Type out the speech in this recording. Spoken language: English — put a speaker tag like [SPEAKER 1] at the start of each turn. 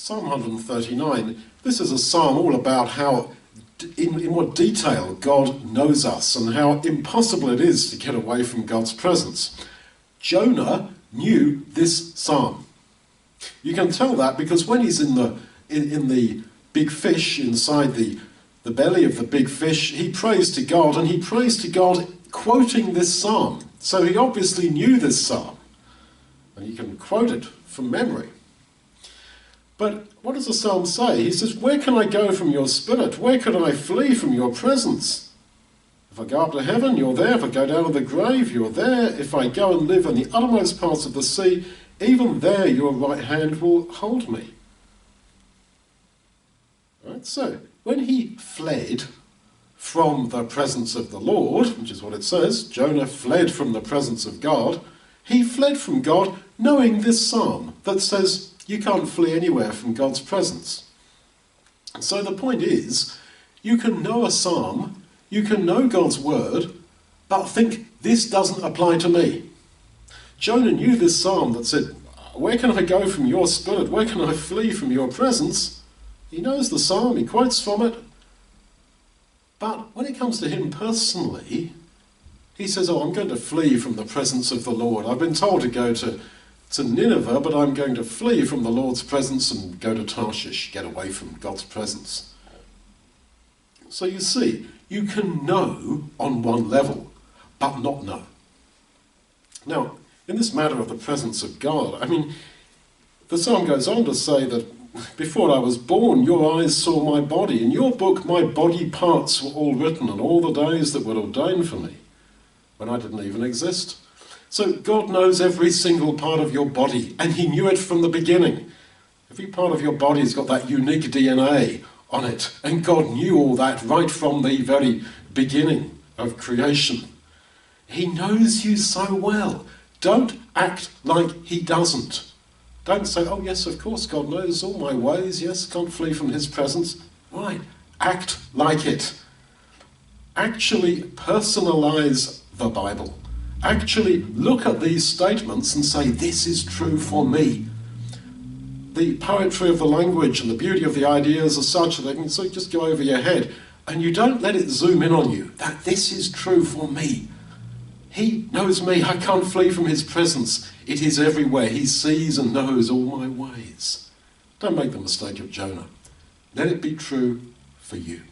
[SPEAKER 1] Psalm 139, this is a psalm all about how, in what detail God knows us and how impossible it is to get away from God's presence. Jonah knew this psalm. You can tell that because when he's in the big fish, inside the belly of the big fish, he prays to God, and he prays to God quoting this psalm. So he obviously knew this psalm, and he can quote it from memory. But what does the psalm say? He says, where can I go from your spirit? Where could I flee from your presence? If I go up to heaven, you're there. If I go down to the grave, you're there. If I go and live in the uttermost parts of the sea, even there your right hand will hold me. Right? So, when he fled from the presence of the Lord, which is what it says, Jonah fled from the presence of God, he fled from God knowing this psalm that says you can't flee anywhere from God's presence. And so the point is, you can know a psalm, you can know God's word, but think this doesn't apply to me. Jonah knew this psalm that said, where can I go from your spirit? Where can I flee from your presence? He knows the psalm, he quotes from it. But when it comes to him personally, he says, I'm going to flee from the presence of the Lord. I've been told to go to Nineveh, but I'm going to flee from the Lord's presence and go to Tarshish, get away from God's presence. So you see, you can know on one level, but not know. Now, in this matter of the presence of God, the psalm goes on to say that before I was born, your eyes saw my body. In your book, my body parts were all written, and all the days that were ordained for me, when I didn't even exist. So God knows every single part of your body, and he knew it from the beginning. Every part of your body's got that unique DNA on it, and God knew all that right from the very beginning of creation. He knows you so well. Don't act like he doesn't. Don't say, oh yes, of course, God knows all my ways. Yes, can't flee from his presence. Right, act like it. Actually personalize the Bible. Actually look at these statements and say, this is true for me. The poetry of the language and the beauty of the ideas are such that they can just go over your head, and you don't let it zoom in on you, that this is true for me. He knows me. I can't flee from his presence. It is everywhere. He sees and knows all my ways. Don't make the mistake of Jonah. Let it be true for you.